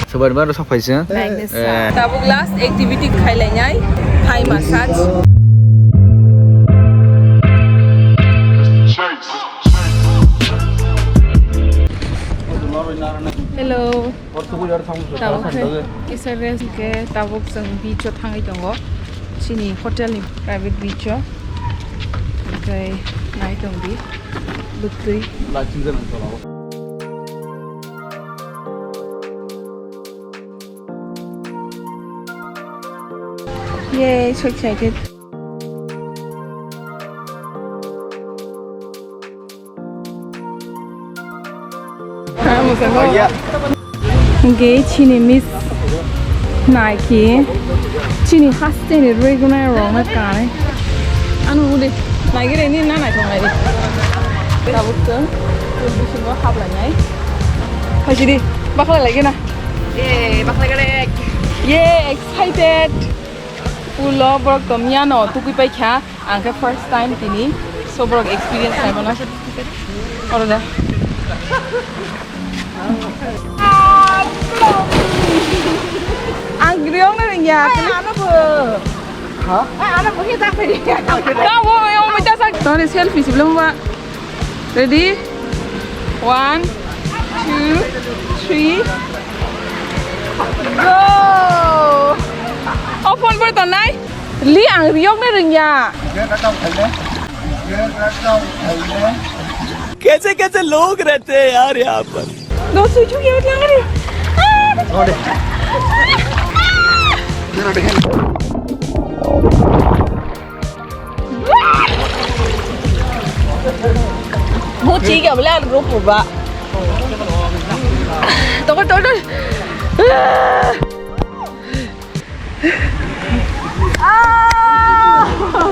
Sebenarnya baru sampai sih. Tabuk last activity kailannya Thai massage. Hello. Tabuk Israel ke tabuk sang beach tangai tongo. Sini hotel ni private beach. Okay, night on beach. Bukti. Yay, so excited. Okay, chini miss Nike. Chini haste ni regular wrong at guy. Anu udah Nike ini nana itu ngai. Tabuk tuh, bisa gua hab lagi. Jadi bakal lagi na. Yay, bakal lagi. Yay, excited. Ulo borok tomnya no tukui pai kya angke first time tini so borok experience hai bana oro da angriong na ringya ana bu ha ana bu kita pe ka wo yo me ta sa tore selfie si belum wa ready 1 2 3 go phone पर तो नहीं ली आंगरियों में रंगिया कैसे कैसे लोग रहते हैं यार यहाँ पर दो स्विच हो गया वो ठीक है बोले ग्रुप होगा तो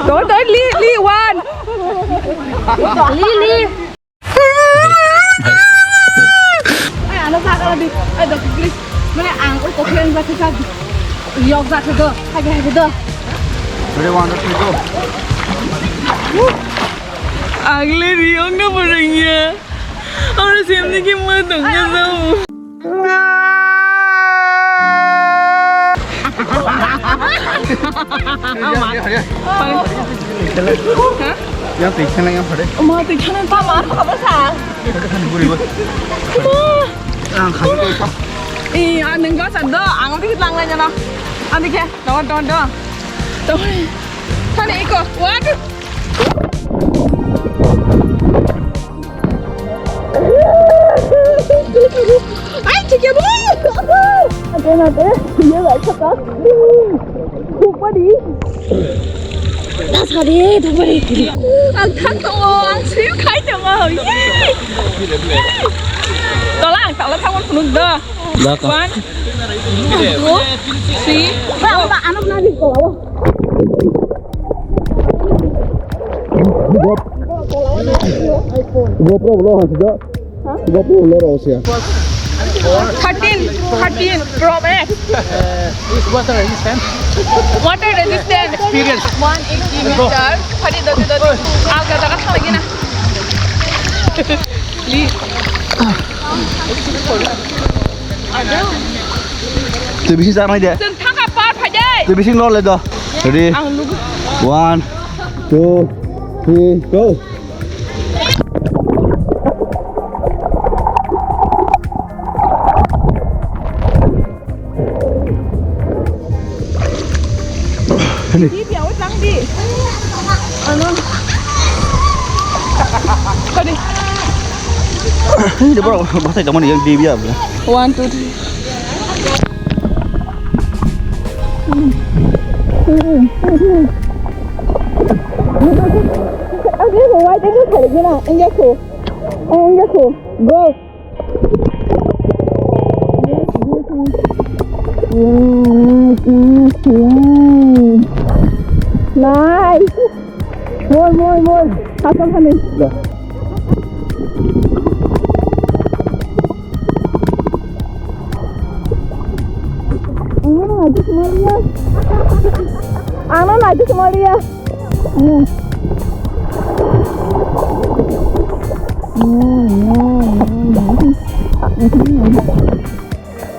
Don't Lee one. Lee. Nó ra cái đi. Được đi. Mấy ăn có khen ra cái gì? Yok ra cái đó. Hai cái đó. Ready 1 2 go. अगले रियों का पड़ेंगे और सेमने की मत होंगे सब Yang tiga yang pada. Mau tiga yang tak mau apa sah? Aneh gak sadar, anggap dikit langanya no. Aneh ke, don. Sana ikut, waduh. Ay, cikgu bu. Ada, dia tak cakap. Lupa di. 다 잘해, 도발이. 탕통어, 수육 가이정어. 예. 너랑 타고 보는 거. 1 2 3. 나 안 오나 있어. GoPro belum sudah. GoPro belum sih. 13 Pro Max. Is water resistant? Water resistant. Experience. 180 meter. Tadi dati. Agak lagi na. Li. Ada. Bisa sana dia. Tangkap part aja. Bisa nol le dah. Ready? 1 2 3 go. Đi biểu trắng đi. Nó. Coi đi. Dia baru bahasa zaman yang di dia. 1 2 3. Anh đi của ai tính thử như nào? Anh ra khổ. Go. Nice. More. Kasam kami. Dah. Anak semua dia.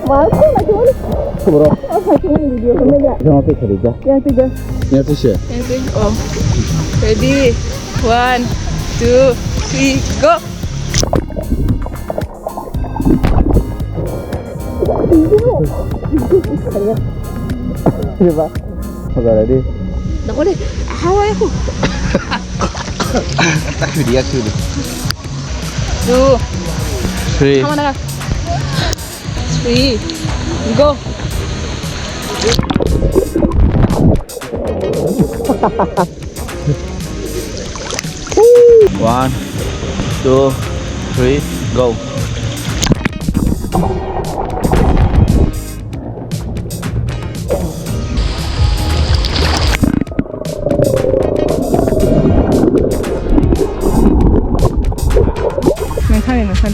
Kokborok. Jangan tu kerja. Yang tu sih. Oh. Ready? 1, 2, 3, go. Coba. Okay, ready? Naku deh, hawa aku. Tak video tu. 2, 3. Come on, Naga. 3, go. One, 2, 3, go. Makan.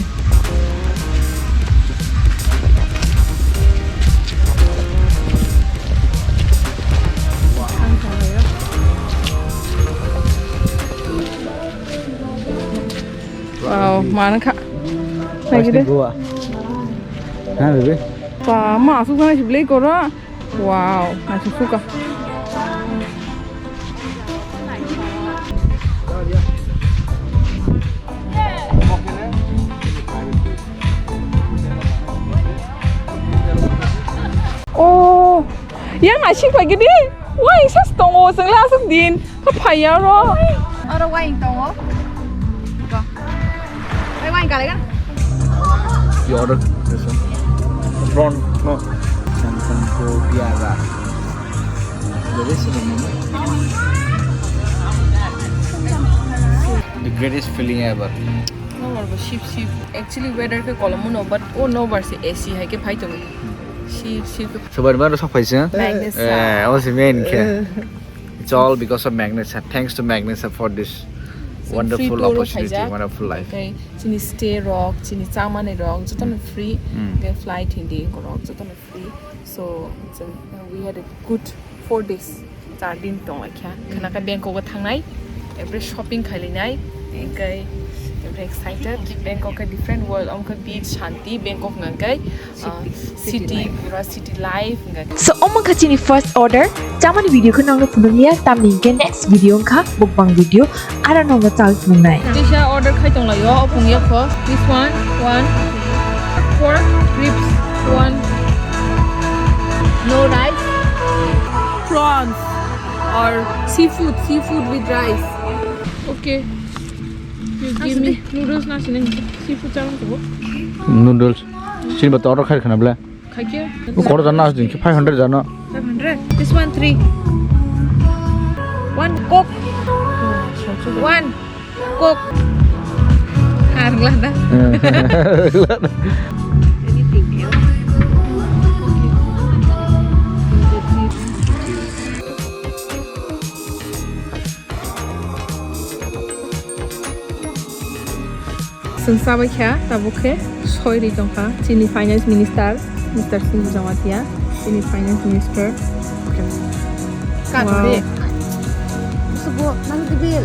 Wow, mana kak? Lagi deh. Gua. Nah, bebe. Wah, masuk sana sih beli korang. Wow, masih suka. Oh, yang asyik lagi deh. Wah, ini saya setengah senglah sedin. Papaya loh. Orang wine tahu? Apa? Wine kali kan? You order this one. Prawn, no. Samsung Tiprasa. Jadi sini. The greatest feeling ever. No more, but sheep. Actually, weather ke kalau mau but oh no bar si AC hai ke phai tu. Sheep. Sebenarnya baru sok paisa. Magnets. Also main ke. It's all because of magnets. Thanks to magnets for this wonderful opportunity, wonderful life. Okay, sini stay rock, sini caman rock, jotono free. Okay, flight hindi ko rock, jotono free. So we had a good 4 days. 4 दिन tong akya. Kana ka Bangkok thangnai. Every shopping khalinai. Okay. Very excited. Bangkok a different world. Amka beach shanti Bangkok ngai. City pura city life ngai. So omong kacini first order. Zaman video ko nang punya tamning ke next video ka bukbang video. Ara nang tahu mengenai. Tisha order khai tong la yo opung ya ko. This one, 4 ribs, 1. No rice. Prawns or seafood with rice. Okay. You give me noodles na sini. Seafood चावल को. Noodles. Sini betul orang kaya kena bela. खाई क्या? Kau orang jana asing 500 jana. 500. This one 3. 1 Coke. 1 Coke. Harga dah. Sensaba kya tabukhe soiri tongka Chini Finance Minister Mr. Singh Jamatia Chini Finance Minister. Wow. Sebut mana tu bil?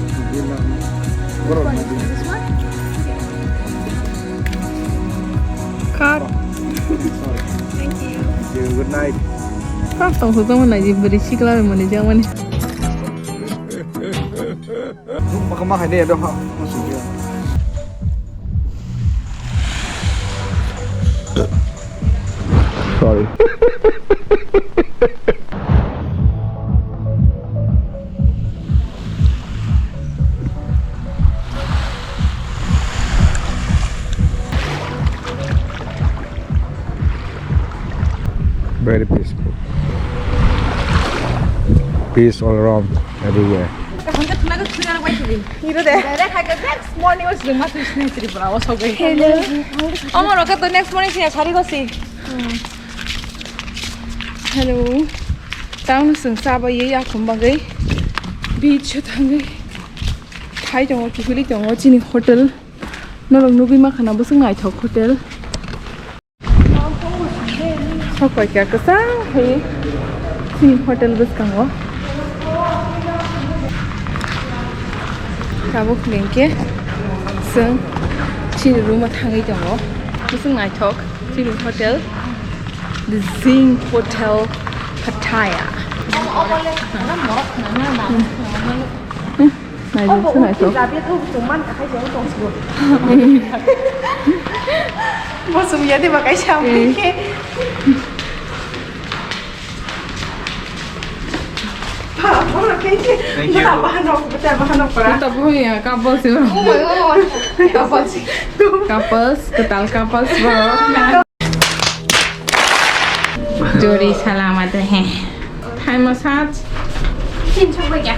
Card. Thank you. Good night. Kau tahu tu mana je beri cikla mana jangan. Makan ni ada hak. Sorry. Very peaceful. Peace all around, everywhere. Hero deh. Next morning was the master sini Tripura was okay. Hello. Amar oka to next morning sini sari ko si. Hello. Town sung saba ye ya khum bagai. Beach thangai. Thai jong ki huli jong chini hotel. Norong nubi ma khana bu sung ngai thok hotel. Sokoi kya ka sa he. Chini hotel bus kango. Kabuk lengke sung chini room thangai jong bu sung ngai thok chini hotel. the Zing Hotel Pattaya. Này đi, số này số. Một số giá thì mà cái sao đi kia. Apa lah cái gì? Kita bahan apa? Kita punya couples sih. Oh my god. Apa sih? Couples, ketal couples bro. Jodi selamat hai. Thai massage. Xin chúc mừng ạ.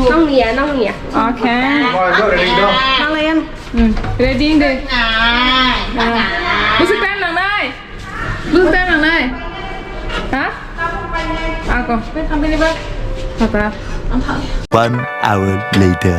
Nông nghề. Okay. Mang lên. Ready đi. Bước tên đằng đây. Bước tên đằng đây. Hả? À con. Biết không biết đi bác. Thật ra. 1 hour later.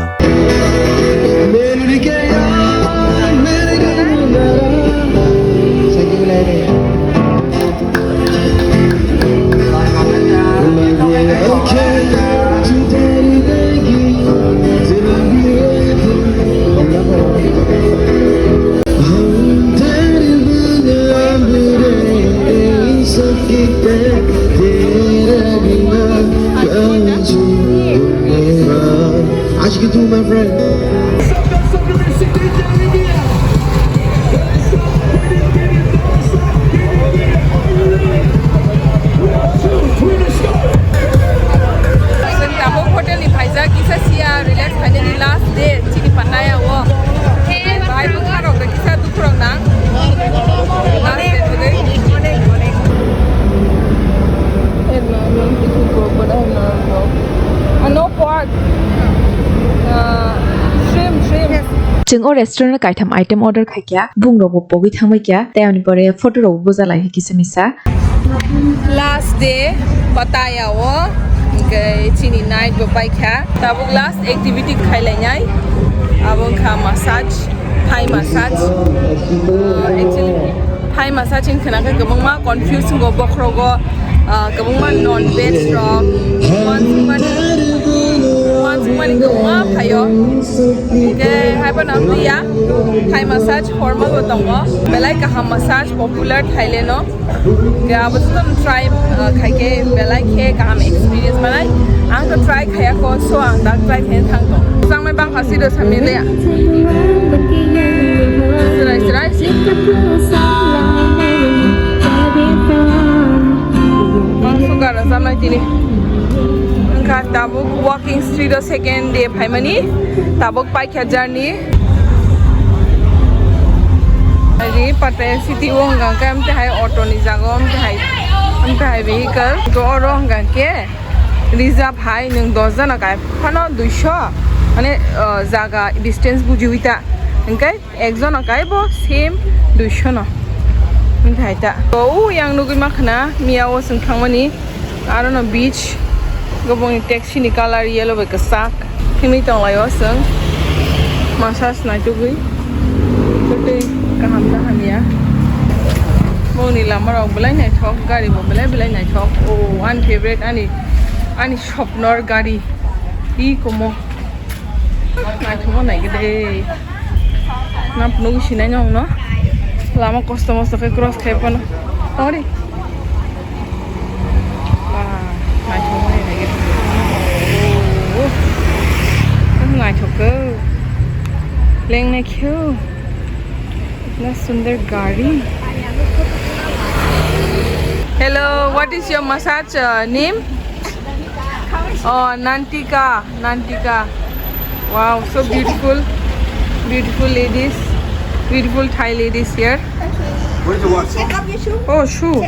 Acho que tu, my friend. Tabuk hotel ni Phaisa kisah sia relax hanya ni last day sini Pattaya wo. Bye bukan orang kisah tu kurang nang. Last day tu deh. No pork. Shrimp. जों ओ restaurant काइथाम item order खाइया बुंग रबो पगि थांबाय क्या तायनि परे photo रबो बोजालाय किसमिसा Last day Pattaya wo. Okay, sini night berbaiknya. Tabuk last activity kailannya. Abang ka massage, Thai massage. Actually Thai massage ini kenapa kebang mah confused go bokrogo. Kebang mah non veg rock. Once money go mah payo. Okay, hai pa nam dia. Thai massage formal betongo. Belai ka massage popular Thailand no. Kaya abis tu try kayak belai kayak kami experience mana. Ang tu try kayak ko so ang dak try kayak thang tu. Sang mai bang kasih dos kami le. Serai sih. Bang suka rasa mai ini. Angkat tabuk walking street do second day pai mani. Tabuk pai kya journey. Jadi Pattaya city wo hanggang kam te hai auto ni jago am te hai vehicle to oro hanggang ke reserve hai nung dozen akai phano 200 ane jaga distance bujuita engkai ekjon akai bo same 200 no entai ta to yang nugui makhna miawo sing thangmani aro no beach gobong taxi ni color yellow be kasak kimi tong layo sing massage na tugui tote kaham tahan ya mau ni lama orang belai naik thok gari mau belai naik thok oh one favorite ani shop nor gari I komo naik thok naik gede na penuh sini nyong no lama customer ke cross kayak apa no ori naik thok naik gede oh naik thok ke leng naik kyu इतना सुंदर गाड़ी Hello, what is your massage name? Oh, Nantika. Wow, so beautiful ladies, beautiful Thai ladies here. Where's the watch? Check up your shoe. Oh, shoe.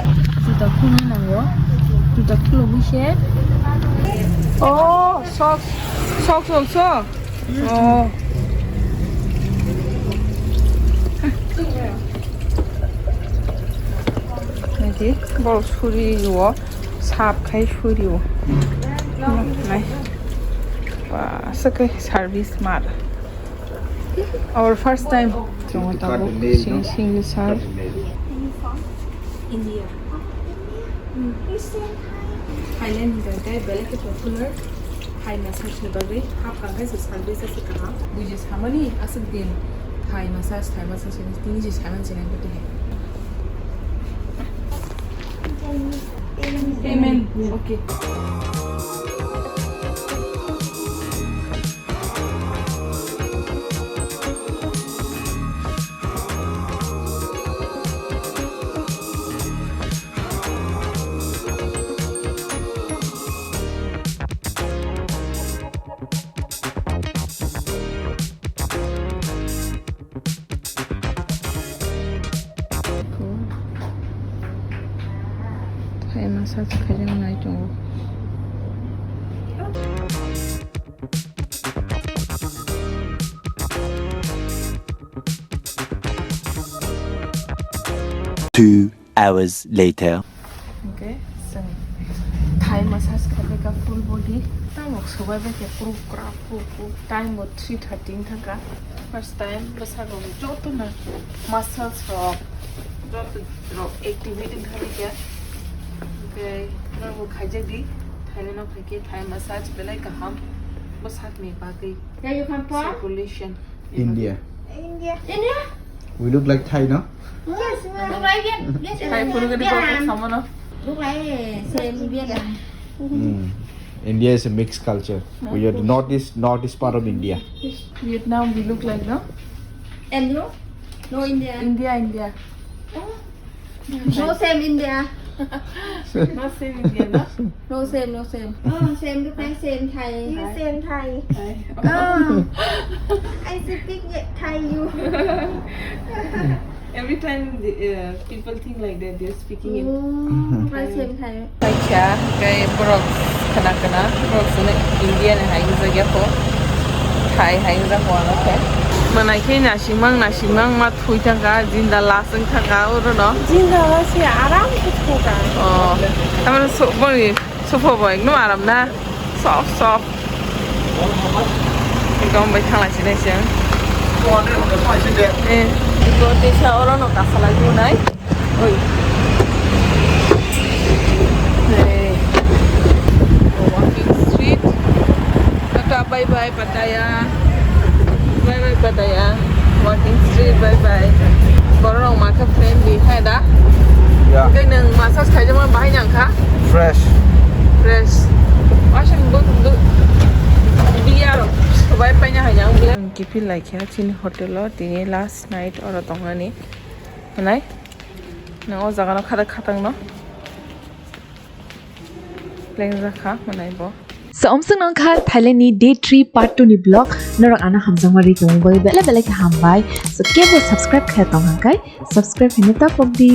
Oh, socks also. Oh. Jadi baru suri yo, sab kai suri yo. Nai, wah, sekai service mar. Our first time. Cuma tahu sing besar. India. Thailand ni kan balik ke popular Thai massage ni bagai. Hap kan kai service sekarang. Bujis sama ni asal din Thai massage ni tinggi je sama jenis betul. Amen. Okay. Thai massage kajang nai chungo. Two hours later. Okay, so Thai massage kajang full body. Time of survival ke proof craft time of 3:13 thaka. First time massage ho joto na muscles from joto activity dhari kya. Okay, now we खाजे दी Thailand of के Thai massage belai का हम बस हाथ में बाकी Where you come from? circulation India. India. We look like Thai, no? Yes, look like it. Yes, Thai food के लिए सामान ना look like same Vietnam. India is a mixed culture. We are the northeast part of India. Vietnam we look like no And you? No India. India No same India. not same India no No same. Oh, same look like same Thai. Same Thai. Oh, I speak Thai you. every time the, people think like that they're speaking in Oh, like same Thai. Thai cha cái borok kana borok sune India ne hai uza gya ko Thai hai uza ko no ke manai ke na simang ma thui thang ka jinda la sang thang ka uro no Jinda la si aram ko thoka. oh taman so boni so pho boy no aram na soft gom bai thang la si dai siang go te sa oro no ka sala ju nai oi hey walking street tata bye bye Pattaya walking street bye bye borong ma ka friendly hai da Yeah. cái nâng massage khai cho mà bài nhang khá Fresh. Washing good biar supaya banyak hanya biar kita like ya sini hotel lo ini last night orang tengah ni mana nang o jaga no khada khatang no lengza kha mana bo Sa omsang nang kha Thailand ni day 3 part 2 ni blog narak ana hamjang mari tong bai bela bela ka hambai so kebo subscribe kha tong hangkai subscribe hene ta pokdi